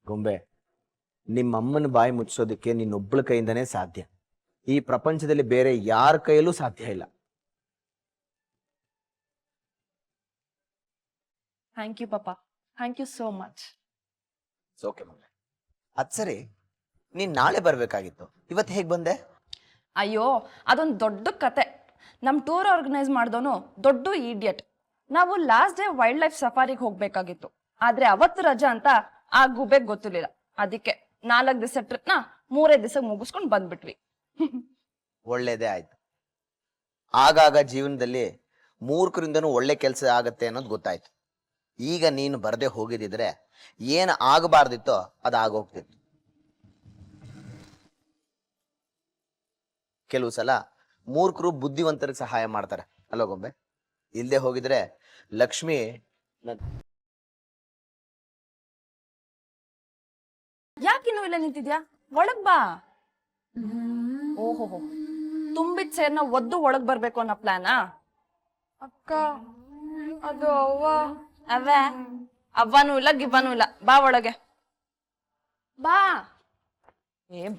ಗೊಂಬೆ, ನಿಮ್ಮಮ್ಮನ ಬಾಯಿ ಮುಚ್ಚೋದಕ್ಕೆ ನಿನ್ನೊಬ್ಬಳ ಕೈಯಿಂದನೇ ಸಾಧ್ಯ. ಈ ಪ್ರಪಂಚದಲ್ಲಿ ಬೇರೆ ಯಾರ ಕೈಯಲ್ಲೂ ಸಾಧ್ಯ ಇಲ್ಲ. ಥ್ಯಾಂಕ್ ಯು ಪಾಪ, thank you so much. Okay mummy. ಅದ್ ಸರಿ, ನೀನ್ ನಾಳೆ ಬರ್ಬೇಕಾಗಿತ್ತು, ಇವತ್ತು ಹೇಗ್ ಬಂದೆ? ಅಯ್ಯೋ, ಅದೊಂದು ದೊಡ್ಡ ಕತೆ. ನಮ್ಮ ಟೂರ್ ಆರ್ಗನೈಸ್ ಮಾಡಿದವನು ದೊಡ್ಡ ಈಡಿಯಟ್. ನಾವು ಲಾಸ್ಟ್ ಡೇ ವೈಲ್ಡ್ ಲೈಫ್ ಸಫಾರಿಗೆ ಹೋಗ್ಬೇಕಾಗಿತ್ತು, ಆದ್ರೆ ಅವತ್ತು ರಜಾ ಅಂತ ಆ ಗುಬೆಗ್ ಗೊತ್ತಿರ್ಲಿಲ್ಲ. ಅದಕ್ಕೆ 4 ದಿವಸ ಟ್ರಿಪ್ನ 3 ದಿವಸ ಮುಗಿಸ್ಕೊಂಡು ಬಂದ್ಬಿಟ್ವಿ. ಒಳ್ಳೇದೇ ಆಯ್ತು. ಆಗಾಗ ಜೀವನದಲ್ಲಿ ಮೂರ್ಖರಿಂದನೂ ಒಳ್ಳೆ ಕೆಲಸ ಆಗತ್ತೆ ಅನ್ನೋದು ಗೊತ್ತಾಯ್ತು. ಈಗ ನೀನು ಬರದೆ ಹೋಗಿದ್ರೆ ಏನ್ ಆಗಬಾರ್ದಿತ್ತೋ ಅದಾಗೋಗ್ತಿತ್ತು. ಕೆಲವು ಸಲ ಮೂರ್ಖರು ಬುದ್ಧಿವಂತರಿಗೆ ಸಹಾಯ ಮಾಡ್ತಾರೆ ಅಲ್ಲೋ ಗೊಂಬೆ? ಇಲ್ದೆ ಹೋಗಿದ್ರೆ ಲಕ್ಷ್ಮಿ ಯಾಕಿನ್ನೂ ಇಲ್ಲ ನಿಂತಿದ್ಯಾ? ಒಳಗ್ ಬಾ. ಓಹೋ, ತುಂಬಿದ ಸೇರ್ನ ಒದ್ದು ಒಳಗ್ ಬರ್ಬೇಕು ಅನ್ನೋ ಪ್ಲಾನಾ? ಅಕ್ಕ, ಅದು ಅವ್ವನೂ ಇಲ್ಲ ಗಿಬ್ಬನೂ ಇಲ್ಲ. ಬಾ ಒಳಗೆ ಬಾ.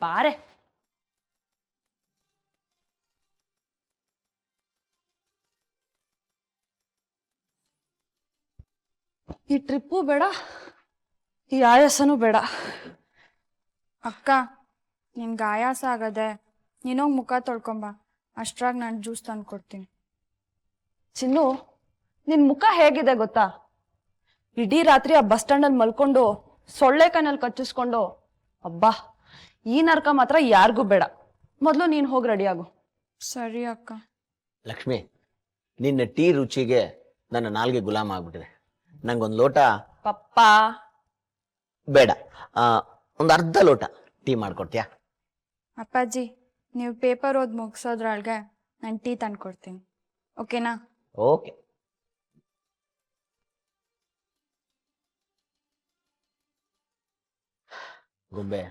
ಬಾರೆ. ಈ ಟ್ರಿಪ್ಪು ಬೇಡ, ಈ ಆಯಾಸನೂ ಬೇಡ. ಅಕ್ಕ, ನಿನ್ಗೆ ಆಯಾಸ ಆಗದೆ ನೀನೋಗಿ ಮುಖ ತೊಳ್ಕೊಂಬ. ಅಷ್ಟ್ರಾಗ ನಾನು ಜ್ಯೂಸ್ ತಂದು ಕೊಡ್ತೀನಿ. ಚಿನ್ನು, ನಿನ್ ಮುಖ ಹೇಗಿದೆ ಗೊತ್ತಾ? ಇಡೀ ರಾತ್ರಿ ಆ ಬಸ್ ಸ್ಟ್ಯಾಂಡ್ ಅಲ್ಲಿ ಮಲ್ಕೊಂಡು ಸೊಳ್ಳೆ ಕೈನಲ್ಲಿ ಕಚ್ಚಿಸ್ಕೊಂಡು, ಅಬ್ಬಾ, ಈ ನರ್ಕ ಮಾತ್ರ ಯಾರಿಗೂ ಬೇಡ. ಮೊದ್ಲು ನೀನ್ ಹೋಗಿ ರೆಡಿ ಆಗು. ಸರಿ ಅಕ್ಕ. ಲಕ್ಷ್ಮಿ, ನಿನ್ನ ಟೀ ರುಚಿಗೆ ನನ್ನ ನಾಲ್ಗೆ ಗುಲಾಮ ಆಗ್ಬಿಟ್ಟಿದೆ. ನಂಗೊಂದು ಲೋಟ ಪಪ್ಪಾ. ಬೇಡ, ಒಂದು ಅರ್ಧ ಲೋಟ ಟೀ ಮಾಡ್ಕೊಡ್ತೀಯಾ? ಅಪ್ಪಾಜಿ, ನೀವು ಪೇಪರ್ ಓದಿ ಮುಗಿಸೋದ್ರೊಳಗೆ ನಾನು ಟೀ ತಂದು ಕೊಡ್ತೀನಿ, ಓಕೆನಾ? ಓಕೆ. ಗೊಂಬೆ,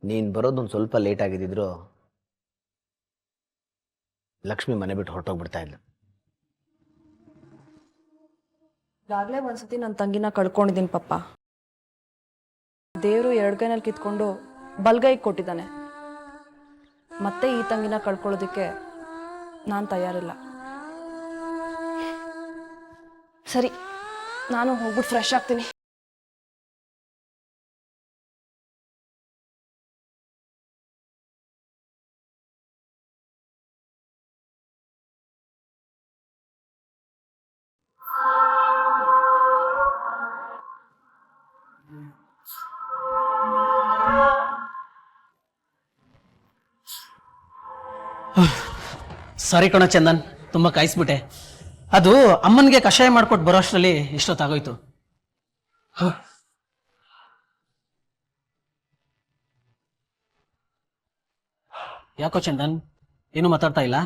ನೀನ್ ಬರೋದೊಂದು ಸ್ವಲ್ಪ ಲೇಟ್ ಆಗಿದ್ರು ಲಕ್ಷ್ಮಿ ಮನೆ ಬಿಟ್ಟು ಹೊರಟೋಗ್ಬಿಡ್ತಾ ಇದ್ಲು. ಈಗಾಗ್ಲೇ ಒಂದ್ಸತಿ ನನ್ನ ತಂಗಿನ ಕಳ್ಕೊಂಡಿದ್ದೀನಿ ಪಪ್ಪ. ದೇವ್ರು 2 ಕೈನಲ್ಲಿ ಕಿತ್ಕೊಂಡು ಬಲ್ಗೈ ಕೊಟ್ಟಿದ್ದಾನೆ. ಮತ್ತೆ ಈ ತಂಗಿನ ಕಳ್ಕೊಳ್ಳೋದಿಕ್ಕೆ ನಾನು ತಯಾರಿಲ್ಲ. ಸರಿ, ನಾನು ಹೋಗ್ಬಿಟ್ಟು ಫ್ರೆಶ್ ಆಗ್ತೀನಿ. ಸಾರಿ ಕಣ ಚಂದನ್, ತುಂಬ ಕಾಯಿಸ್ಬಿಟ್ಟೆ. ಅದು ಅಮ್ಮನಿಗೆ ಕಷಾಯ ಮಾಡ್ಕೊಟ್ಟು ಬರೋ ಅಷ್ಟರಲ್ಲಿ ಇಷ್ಟೊತ್ತಾಗೋಯ್ತು. ಯಾಕೋ ಚಂದನ್, ಏನು ಮಾತಾಡ್ತಾ ಇಲ್ಲ?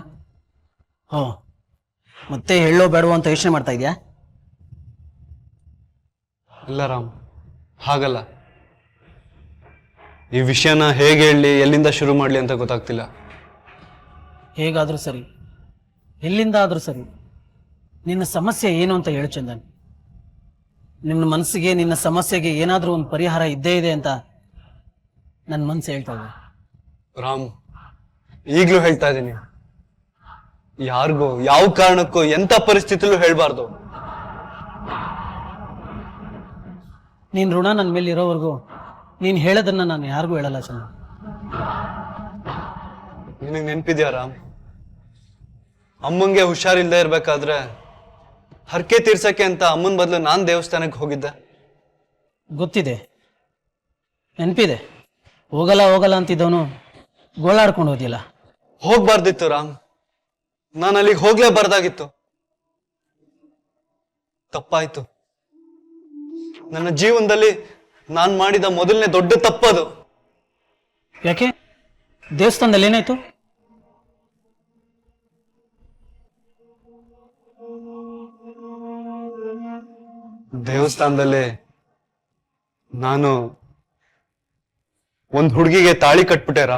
ಮತ್ತೆ ಹೇಳೋ ಬೇಡವೋ ಅಂತ ಯೋಚನೆ ಮಾಡ್ತಾ ಇದೆಯಾ? ಇಲ್ಲ ರಾಮ್, ಹಾಗಲ್ಲ. ಈ ವಿಷಯನ ಹೇಗೆ ಹೇಳಲಿ, ಎಲ್ಲಿಂದ ಶುರು ಮಾಡಲಿ ಅಂತ ಗೊತ್ತಾಗ್ತಿಲ್ಲ. ಹೇಗಾದರೂ ಸರಿ, ಎಲ್ಲಿಂದ ಆದರೂ ಸರಿ, ನಿನ್ನ ಸಮಸ್ಯೆ ಏನು ಅಂತ ಹೇಳು ಚಂದನ್. ನಿನ್ನ ಮನಸ್ಸಿಗೆ, ನಿನ್ನ ಸಮಸ್ಯೆಗೆ ಏನಾದರೂ ಒಂದು ಪರಿಹಾರ ಇದ್ದೇ ಇದೆ ಅಂತ ನನ್ನ ಮನಸ್ಸು ಹೇಳ್ತಾ ಇದೆ. ರಾಮ್, ಈಗಲೂ ಹೇಳ್ತಾ ಇದ್ದೀನಿ, ಯಾರಿಗೂ ಯಾವ ಕಾರಣಕ್ಕೂ ಎಂಥ ಪರಿಸ್ಥಿತಿಲೂ ಹೇಳ್ಬಾರ್ದು. ನೀನ್ ಋಣ ನನ್ನ ಮೇಲೆ ಇರೋವರೆಗೂ ನೀನು ಹೇಳೋದನ್ನ ನಾನು ಯಾರಿಗೂ ಹೇಳಲ್ಲ ಚಂದನ್. ನಿನಗೆ ನೆನಪಿದ್ಯಾ ರಾಮ್, ಅಮ್ಮಂಗೆ ಹುಷಾರಿಲ್ದೇ ಇರ್ಬೇಕಾದ್ರೆ ಹರಕೆ ತೀರ್ಸಕ್ಕೆ ಅಂತ ಅಮ್ಮನ ಬದಲು ನಾನು ದೇವಸ್ಥಾನಕ್ಕೆ ಹೋಗಿದ್ದೆ. ಗೊತ್ತಿದೆ, ನೆನಪಿದೆ. ಹೋಗಲ್ಲ ಹೋಗಲ್ಲ ಅಂತಿದ್ದವನು ಗೋಳಾಡ್ಕೊಂಡು ಹೋದಿಲ್ಲ. ಹೋಗ್ಬಾರ್ದಿತ್ತು ರಾಮ್, ನಾನು ಅಲ್ಲಿಗೆ ಹೋಗ್ಲೇಬಾರ್ದಾಗಿತ್ತು. ತಪ್ಪಾಯ್ತು. ನನ್ನ ಜೀವನದಲ್ಲಿ ನಾನು ಮಾಡಿದ ಮೊದಲನೇ ದೊಡ್ಡ ತಪ್ಪದು. ಯಾಕೆ? ದೇವಸ್ಥಾನದಲ್ಲಿ ಏನಾಯ್ತು? ದೇವಸ್ಥಾನದಲ್ಲಿ ನಾನು ಒಂದು ಹುಡುಗಿಗೆ ತಾಳಿ ಕಟ್ಬಿಟ್ಟೆರ.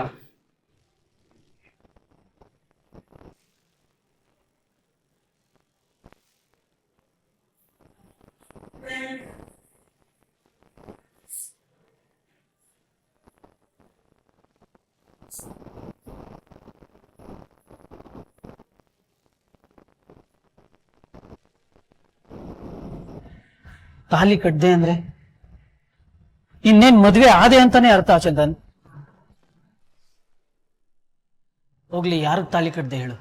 ತಾಲಿ ಕಟ್ದೆ ಅಂದ್ರೆ ಇನ್ನೇನ್ ಮದ್ವೆ ಆದೆ ಅಂತಾನೆ ಅರ್ಥ ಚಂದನ್. ಹೋಗ್ಲಿ, ಯಾರಿಗೆ ತಾಲಿ ಕಟ್ದೆ ಹೇಳು?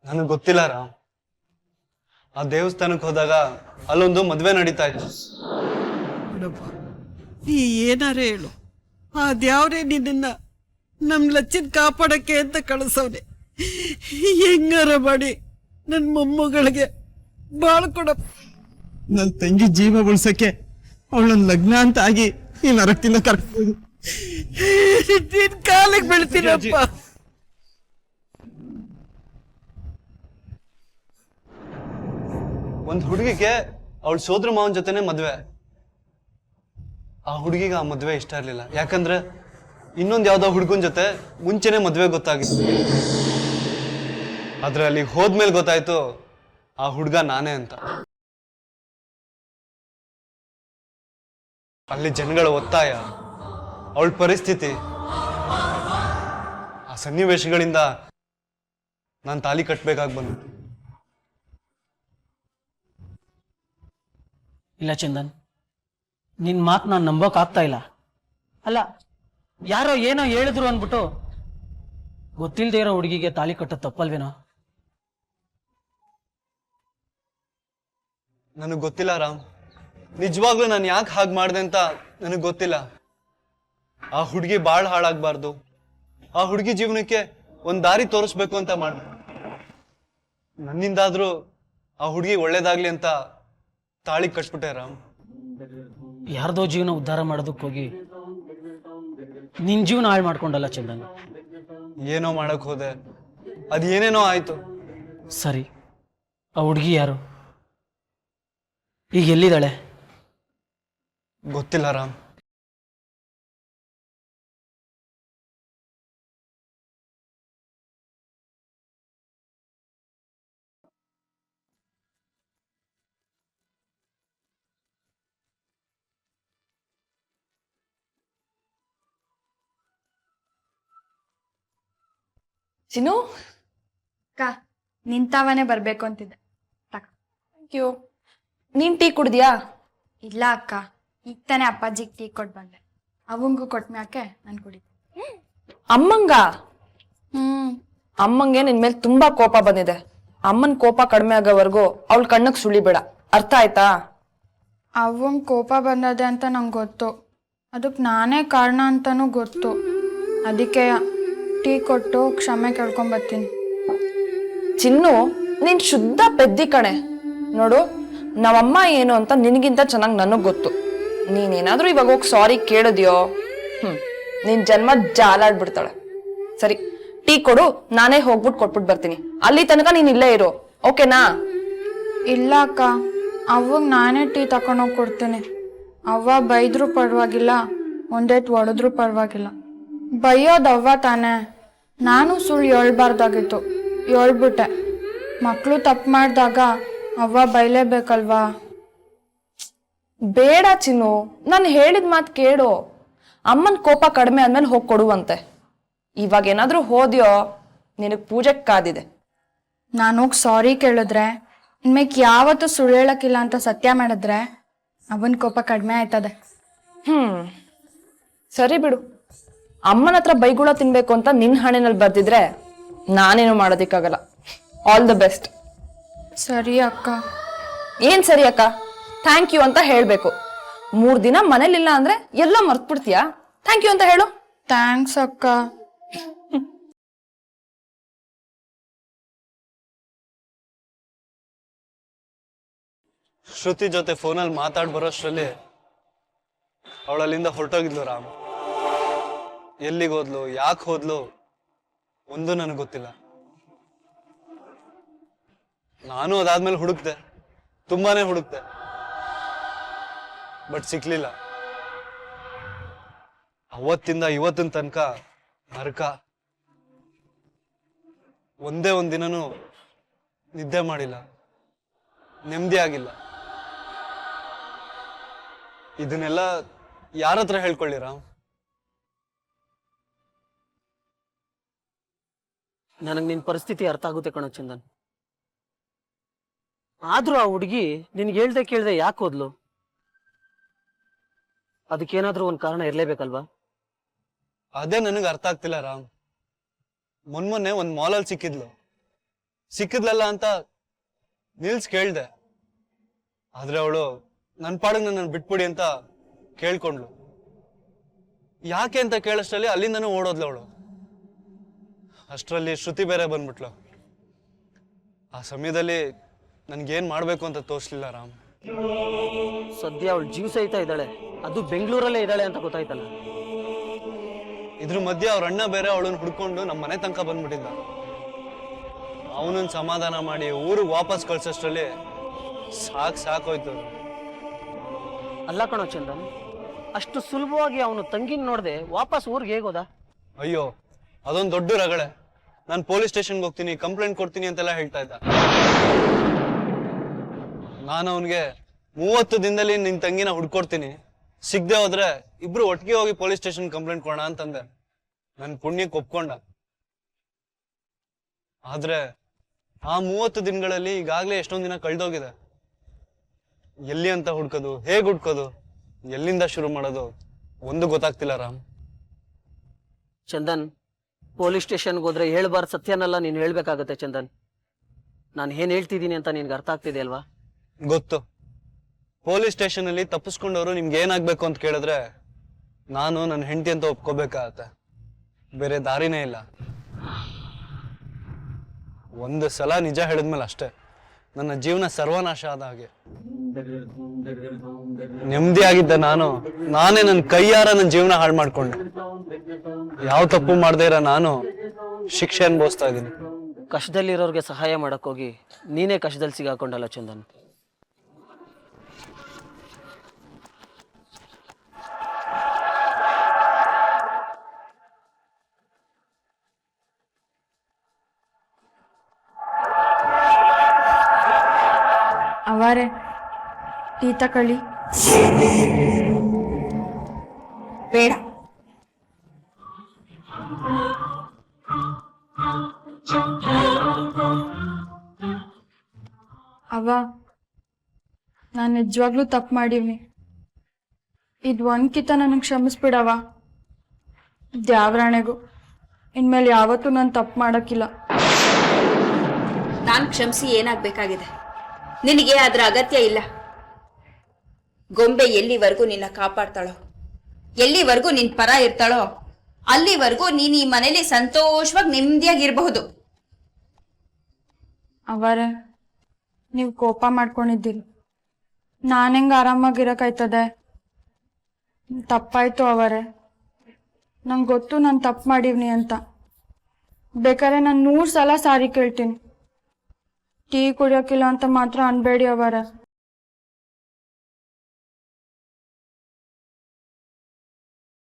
ನನಗೆ ಗೊತ್ತಿಲ್ಲ ರಾಮ್. ಆ ದೇವಸ್ಥಾನಕ್ಕೆ ಹೋದಾಗ ಅಲ್ಲೊಂದು ಮದ್ವೆ ನಡೀತಾ ಇತ್ತು. ಬಿಡಪ್ಪ, ನೀ ಏನಾರ ಹೇಳು, ಆ ದ್ಯಾವ್ರೇ ನಿನ್ನ ನಮ್ ಲಚ್ಚಿನ ಕಾಪಾಡಕ್ಕೆ ಅಂತ ಕಳಿಸವ್ನೆ. ಹೆಂಗಾರ ಮಾಡಿ ನನ್ ಮೊಮ್ಮಗಳಿಗೆ ಬಾಳ್ ಕೊಡಪ್ಪ. ನನ್ ತಂಗಿ ಜೀವ ಉಳ್ಸಕ್ಕೆ ಅವಳನ್ನ ಲಗ್ನ ಅಂತ ಆಗಿ ಈ ನರಕದಿಂದ ಕರ್ಕೊಂಡು ನಿನ್ ಕಾಲಿಗೆ ಬೀಳ್ತೀನಪ್ಪ. ಒಂದ್ ಹುಡುಗಿಗೆ ಅವಳ ಸೋದ್ರ ಮಾವನ್ ಜೊತೆನೆ ಮದ್ವೆ. ಆ ಹುಡುಗಿಗೆ ಆ ಮದ್ವೆ ಇಷ್ಟ ಇರ್ಲಿಲ್ಲ, ಯಾಕಂದ್ರೆ ಇನ್ನೊಂದ್ ಯಾವ್ದೋ ಹುಡುಗನ್ ಜೊತೆ ಮುಂಚೆನೆ ಮದ್ವೆ ಗೊತ್ತಾಗಿತ್ತು. ಆದ್ರೆ ಅಲ್ಲಿ ಹೋದ್ಮೇಲೆ ಗೊತ್ತಾಯ್ತು ಆ ಹುಡುಗ ನಾನೇ ಅಂತ. ಅಲ್ಲಿ ಜನಗಳ ಒತ್ತಾಯ, ಅವಳ ಪರಿಸ್ಥಿತಿ, ಆ ಸನ್ನಿವೇಶಗಳಿಂದ ನಾನು ತಾಲಿ ಕಟ್ಬೇಕಾಗಿ ಬಂತು. ಇಲ್ಲ ಚಂದನ್, ನಿನ್ ಮಾತು ನಾನು ನಂಬೋಕ್ ಆಗ್ತಾ ಇಲ್ಲ. ಅಲ್ಲ, ಯಾರೋ ಏನೋ ಹೇಳಿದ್ರು ಅನ್ಬಿಟ್ಟು ಗೊತ್ತಿಲ್ದೇ ಇರೋ ಹುಡುಗಿಗೆ ತಾಲಿ ಕಟ್ಟೋದು ತಪ್ಪಲ್ವೇನೋ? ನನಗೆ ಗೊತ್ತಿಲ್ಲ ರಾಮ್, ನಿಜವಾಗ್ಲೂ ನಾನು ಯಾಕೆ ಹಾಗೆ ಮಾಡಿದೆ ಅಂತ ನನಗೆ ಗೊತ್ತಿಲ್ಲ. ಆ ಹುಡುಗಿ ಬಾಳ್ ಹಾಳಾಗ್ಬಾರ್ದು, ಆ ಹುಡುಗಿ ಜೀವನಕ್ಕೆ ಒಂದ್ ದಾರಿ ತೋರಿಸ್ಬೇಕು ಅಂತ ಮಾಡ್ದೆ. ನನ್ನಿಂದಾದ್ರೂ ಆ ಹುಡುಗಿ ಒಳ್ಳೇದಾಗ್ಲಿ ಅಂತ ತಾಳಿ ಕಟ್ಬಿಟ್ಟೆ ರಾಮ್. ಯಾರ್ದೋ ಜೀವನ ಉದ್ಧಾರ ಮಾಡೋದಕ್ಕೆ ಹೋಗಿ ನಿನ್ ಜೀವನ ಹಾಳು ಮಾಡ್ಕೊಂಡಲ್ಲ ಚಂದನ್. ಏನೋ ಮಾಡಕ್ ಹೋದೆ, ಅದ್ ಏನೇನೋ ಆಯ್ತು. ಸರಿ, ಆ ಹುಡುಗಿ ಯಾರು? ಈಗ ಎಲ್ಲಿದ್ದಾಳೆ? ಗೊತ್ತಿಲ್ಲ ರಾಮ್. ಚಿನ್ನು, ಅಕ್ಕ, ನಿಂತಾವನೇ ಬರ್ಬೇಕು ಅಂತಿದ್ದೆ. ತಕ. Thank you. ನೀನ್ ಟೀ ಕುಡ್ದ್ಯಾ? ಇಲ್ಲ ಅಕ್ಕ, ಈಗ ತಾನೇ ಅಪ್ಪಾಜಿಗೆ ಟೀ ಕೊಟ್ಟು ಬಂದೆ. ಅವಂಗೂ ಕೊಟ್ಮ್ಯಾಕೆ ನಾನು ಕುಡಿದೆ. ಅಮ್ಮಂಗ? ಅಮ್ಮಂಗೆ ನಿನ್ ಮೇಲೆ ತುಂಬಾ ಕೋಪ ಬಂದಿದೆ. ಅಮ್ಮನ್ ಕೋಪ ಕಡಿಮೆ ಆಗೋವರೆಗೂ ಅವಳ ಕಣ್ಣಗ್ ಸುಳಿಬೇಡ, ಅರ್ಥ ಆಯ್ತಾ? ಅವಂಗೆ ಕೋಪ ಬಂದದೆ ಅಂತ ನಂಗೆ ಗೊತ್ತು, ಅದಕ್ಕೆ ನಾನೇ ಕಾರಣ ಅಂತನೂ ಗೊತ್ತು. ಅದಕ್ಕೆ ಟೀ ಕೊಟ್ಟು ಕ್ಷಮೆ ಕೇಳ್ಕೊಂಬರ್ತೀನಿ. ಚಿನ್ನು, ನೀನ್ ಶುದ್ಧ ಪೆದ್ದಿ ಕಣೆ. ನೋಡು, ನಮ್ಮಮ್ಮ ಏನು ಅಂತ ನಿನಗಿಂತ ಚೆನ್ನಾಗಿ ನನಗ್ ಗೊತ್ತು. ನೀನೇನಾದ್ರೂ ಇವಾಗ ಹೋಗಿ ಸಾರಿ ಕೇಳಿದ್ಯೋ, ನಿನ್ ಜನ್ಮ ಜಾಲಾಡ್ಬಿಡ್ತಾಳೆ. ಸರಿ, ಟೀ ಕೊಡು, ನಾನೇ ಹೋಗ್ಬಿಟ್ಟು ಕೊಟ್ಬಿಟ್ಟು ಬರ್ತೀನಿ. ಅಲ್ಲಿ ತನಕ ನೀನ್ ಇಲ್ಲೇ ಇರು, ಓಕೆನಾ? ಇಲ್ಲ ಅಕ್ಕ, ಅವಾಗ ನಾನೇ ಟೀ ತಗೊಂಡೋಗಿ ಕೊಡ್ತೀನಿ. ಅವ್ವ ಬೈದ್ರೂ ಪರವಾಗಿಲ್ಲ, ಒಂದೇಟ್ ಹೊಡೆದ್ರೂ ಪರವಾಗಿಲ್ಲ. ಬೈಯೋದು ಅವ್ವ ತಾನೇ. ನಾನು ಸುಳ್ಳು ಹೇಳ್ಬಾರ್ದಾಗಿತ್ತು, ಹೇಳ್ಬಿಟ್ಟೆ. ಮಕ್ಕಳು ತಪ್ಪು ಮಾಡಿದಾಗ ಅವ್ವ ಬೈಲೇಬೇಕಲ್ವಾ? ಬೇಡ ಚಿನ್ನು, ನಾನು ಹೇಳಿದ ಮಾತು ಕೇಳು. ಅಮ್ಮನ ಕೋಪ ಕಡಿಮೆ ಆದ್ಮೇಲೆ ಹೋಗಿ ಕೊಡುವಂತೆ. ಇವಾಗ ಏನಾದ್ರೂ ಹೋದ್ಯೋ ನಿನಗ್ ಪೂಜೆ ಕಾದಿದೆ. ನಾನು ಹೋಗಿ ಸಾರಿ ಕೇಳಿದ್ರೆ, ಇನ್ಮೇಕ್ ಯಾವತ್ತೂ ಸುಳ್ಳು ಹೇಳಕ್ಕಿಲ್ಲ ಅಂತ ಸತ್ಯ ಮಾಡಿದ್ರೆ ಅವನ ಕೋಪ ಕಡಿಮೆ ಆಯ್ತದೆ. ಸರಿ ಬಿಡು. ಅಮ್ಮನ ಹತ್ರ ಬೈಗುಳ ತಿನ್ಬೇಕು ಅಂತ ನಿನ್ ಹಣೆನಲ್ಲಿ ಬರ್ದಿದ್ರೆ ನಾನೇನು ಮಾಡೋದಿಕ್ಕಾಗಲ್ಲ. All the best. ಸರಿ ಅಕ್ಕ. ಏನ್ ಸರಿ ಅಕ್ಕ? ಥ್ಯಾಂಕ್ ಯು ಅಂತ ಹೇಳ್ಬೇಕು. 3 ದಿನ ಮನೇಲಿಲ್ಲ ಅಂದ್ರೆ ಎಲ್ಲ ಮರ್ತ್ಬಿಡ್ತೀಯಾ? ಥ್ಯಾಂಕ್ ಯು ಅಂತ ಹೇಳು. ಥ್ಯಾಂಕ್ಸ್ ಅಕ್ಕ. ಶ್ರುತಿ ಜೊತೆ ಫೋನಲ್ಲಿ ಮಾತಾಡ್ ಬರೋಷ್ರಲ್ಲಿ ಅವಳಲ್ಲಿಂದ ಹೊರಟೋಗಿದ್ಲು ರಾಮ್. ಎಲ್ಲಿಗೆ ಹೋದ್ಲು, ಯಾಕೆ ಹೋದ್ಲು ಒಂದು ನನಗೆ ಗೊತ್ತಿಲ್ಲ. ನಾನು ಅದಾದ್ಮೇಲೆ ಹುಡುಕ್ದೆ, ತುಂಬಾನೇ ಹುಡುಕ್ದೆ, ಬಟ್ ಸಿಕ್ಲಿಲ್ಲ. ಅವತ್ತಿಂದ ಇವತ್ತಿನ ತನಕ ನರಕ. ಒಂದೇ ಒಂದಿನನೂ ನಿದ್ದೆ ಮಾಡಿಲ್ಲ, ನೆಮ್ಮದಿ ಆಗಿಲ್ಲ. ಇದನ್ನೆಲ್ಲ ಯಾರ ಹತ್ರ ಹೇಳ್ಕೊಳ್ಳಿ ರಾಮ್? ನನಗೆ ನಿನ್ನ ಪರಿಸ್ಥಿತಿ ಅರ್ಥ ಆಗುತ್ತೆ ಕಣೋ ಚಂದನ್. ಆದ್ರೂ ಆ ಹುಡುಗಿ ನಿನ್ಗೆ ಹೇಳ್ದೆ ಕೇಳ್ದೆ ಯಾಕೆ ಹೋದ್ಲು? ಅದಕ್ಕೇನಾದ್ರೂ ಒಂದ್ ಕಾರಣ ಇರ್ಲೇಬೇಕಲ್ವಾ? ಅದೇ ನನಗೆ ಅರ್ಥ ಆಗ್ತಿಲ್ಲ ರಾಮ್. ಮೊನ್ನೆ ಒಂದ್ ಮಾಲಲ್ಲಿ ಸಿಕ್ಕಿದ್ಲಲ್ಲ ಅಂತ ನಿಲ್ಸ್ ಕೇಳ್ದೆ. ಆದ್ರೆ ಅವಳು ನನ್ ಪಾಡಿಗೆ ನನ್ನ ಬಿಟ್ಬಿಡಿ ಅಂತ ಕೇಳ್ಕೊಂಡ್ಲು. ಯಾಕೆ ಅಂತ ಕೇಳಷ್ಟರಲ್ಲಿ ಅಲ್ಲಿಂದನೂ ಓಡೋದ್ಲು ಅವಳು. ಅಷ್ಟರಲ್ಲಿ ಶ್ರುತಿ ಬೇರೆ ಬಂದ್ಬಿಟ್ಲು. ಆ ಸಮಯದಲ್ಲಿ ನನ್ಗೇನ್ ಮಾಡ್ಬೇಕು ಅಂತ ತೋರಿಸ್ಲಿಲ್ಲ ರಾಮ್. ಸದ್ಯ ಅವಳು ಜೀವ ಸಹಿತ ಇದ್ದಾಳೆ, ಅದು ಬೆಂಗಳೂರಲ್ಲೇ ಇದ್ದಾಳೆ ಅಂತ ಗೊತ್ತಾಯ್ತಲ್ಲ. ಇದ್ರ ಮಧ್ಯೆ ಅವ್ರ ಅಣ್ಣ ಬೇರೆ ಅವಳನ್ನ ಹುಡ್ಕೊಂಡು ನಮ್ಮ ಮನೆ ತನಕ ಬಂದ್ಬಿಟ್ಟಿದ್ದ. ಅವನನ್ನ ಸಮಾಧಾನ ಮಾಡಿ ಊರಿಗೆ ವಾಪಸ್ ಕಳ್ಸೋಷ್ಟ್ರಲ್ಲಿ ಸಾಕೋಯ್ತು. ಅಲ್ಲ ಕಣೋ ಚಂದನ್, ಅಷ್ಟು ಸುಲಭವಾಗಿ ಅವನು ತಂಗಿನ ನೋಡ್ದೆ ವಾಪಸ್ ಊರಿಗೆ ಹೇಗೋದ? ಅಯ್ಯೋ, ಅದೊಂದು ದೊಡ್ಡ ರಗಳೆ. ನಾನು ಪೊಲೀಸ್ ಸ್ಟೇಷನ್ಗೆ ಹೋಗ್ತೀನಿ, ಕಂಪ್ಲೇಂಟ್ ಕೊಡ್ತೀನಿ ಅಂತೆಲ್ಲ ಹೇಳ್ತಾ ಇದ್ದ. ನಾನು ಅವನಿಗೆ 30 ದಿನದಲ್ಲಿ ನಿನ್ ತಂಗಿನ ಹುಡ್ಕೊಡ್ತೀನಿ, ಸಿಗದೆ ಹೋದ್ರೆ ಇಬ್ರು ಒಟ್ಟಿಗೆ ಹೋಗಿ ಪೊಲೀಸ್ ಸ್ಟೇಷನ್ ಕಂಪ್ಲೇಂಟ್ ಕೊಡೋಣ ಅಂತಂದೆ. ನನ್ ಪುಣ್ಯಕ್ಕೆ ಒಪ್ಕೊಂಡ. ಆದ್ರೆ ಆ 30 ದಿನಗಳಲ್ಲಿ ಈಗಾಗ್ಲೇ ಎಷ್ಟೊಂದ್ ದಿನ ಕಳ್ದೋಗಿದೆ. ಎಲ್ಲಿ ಅಂತ ಹುಡ್ಕೋದು, ಹೇಗ್ ಹುಡ್ಕೋದು, ಎಲ್ಲಿಂದ ಶುರು ಮಾಡೋದು ಒಂದು ಗೊತ್ತಾಗ್ತಿಲ್ಲ ರಾಮ್. ಚಂದನ್, ಪೊಲೀಸ್ ಸ್ಟೇಷನ್ಗೆ ಹೋದ್ರೆ ಹೇಳ್ಬಾರ್ದು ಸತ್ಯನೆಲ್ಲ ನೀನು ಹೇಳ್ಬೇಕಾಗತ್ತೆ ಚಂದನ್. ನಾನು ಏನ್ ಹೇಳ್ತಿದ್ದೀನಿ ಅಂತ ನಿನ್ಗೆ ಅರ್ಥ ಆಗ್ತಿದೆ ಅಲ್ವಾ? ಗೊತ್ತು. ಪೊಲೀಸ್ ಸ್ಟೇಷನ್ ಅಲ್ಲಿ ತಪ್ಪಿಸ್ಕೊಂಡವ್ರು ನಿಮ್ಗೆ ಏನಾಗ್ಬೇಕು ಅಂತ ಕೇಳಿದ್ರೆ ನಾನು ನನ್ನ ಹೆಂಡತಿ ಅಂತ ಒಪ್ಕೋಬೇಕಾಗತ್ತೆ. ಬೇರೆ ದಾರಿನೇ ಇಲ್ಲ. ಒಂದು ಸಲ ನಿಜ ಹೇಳಿದ್ಮೇಲೆ ಅಷ್ಟೇ ನನ್ನ ಜೀವನ ಸರ್ವನಾಶ ಆದ ಹಾಗೆ. ನೆಮ್ಮದಿಯಾಗಿದ್ದ ನಾನೇ ನನ್ನ ಕೈಯಾರ ನನ್ನ ಜೀವನ ಹಾಳು ಮಾಡ್ಕೊಂಡೆ. ಯಾವ ತಪ್ಪು ಮಾಡದೇ ಇರೋ ನಾನು ಶಿಕ್ಷೆ ಅನುಭವಿಸ್ತಾ ಇದ್ದೀನಿ. ಕಷ್ಟದಲ್ಲಿರೋರ್ಗೆ ಸಹಾಯ ಮಾಡಕ್ಕೋಗಿ ನೀನೇ ಕಷ್ಟದಲ್ಲಿ ಸಿಗಾಕೊಂಡಲ್ಲ ಚಂದನ್. ಅವರೇ ಟೀ ತಕೊಳ್ಳಿ. ಬೇಡ. ಅವ್ವ, ನಾನು ನಿಜವಾಗ್ಲೂ ತಪ್ಪು ಮಾಡೀವಿ. ಇದು ಒಂದ್ಕಿತ ನನಗೆ ಕ್ಷಮಿಸ್ಬಿಡವ. ದ್ಯಾವ್ರಾಣೆಗೂ ಇನ್ಮೇಲೆ ಯಾವತ್ತೂ ನಾನು ತಪ್ಪು ಮಾಡೋಕ್ಕಿಲ್ಲ. ನಾನು ಕ್ಷಮಿಸಿ ಏನಾಗಬೇಕಾಗಿದೆ? ನಿನಗೆ ಅದರ ಅಗತ್ಯ ಇಲ್ಲ. ಗೊಂಬೆ ಎಲ್ಲಿವರೆಗೂ ನಿನ್ನ ಕಾಪಾಡ್ತಾಳೋ, ಎಲ್ಲಿವರೆಗೂ ನಿನ್ ಪರ ಇರ್ತಾಳೋ, ಅಲ್ಲಿವರೆಗೂ ನೀನ್ ಈ ಮನೇಲಿ ಸಂತೋಷವಾಗಿ ನೆಮ್ಮದಿಯಾಗಿರಬಹುದು. ಅವರೇ, ನೀವು ಕೋಪ ಮಾಡ್ಕೊಂಡಿದ್ದೀರಿ, ನಾನು ಹೆಂಗೆ ಆರಾಮಾಗಿರೋಕ್ಕಾಯ್ತದೆ? ತಪ್ಪಾಯ್ತು ಅವರೇ, ನಂಗೆ ಗೊತ್ತು ನಾನು ತಪ್ಪು ಮಾಡೀವ್ನಿ ಅಂತ. ಬೇಕಾದ್ರೆ ನಾನು 100 ಸಲ ಸಾರಿ ಕೇಳ್ತೀನಿ. ಟೀ ಕುಡಿಯೋಕ್ಕಿಲ್ಲ ಅಂತ ಮಾತ್ರ ಅನ್ಬೇಡಿ ಅವರೇ.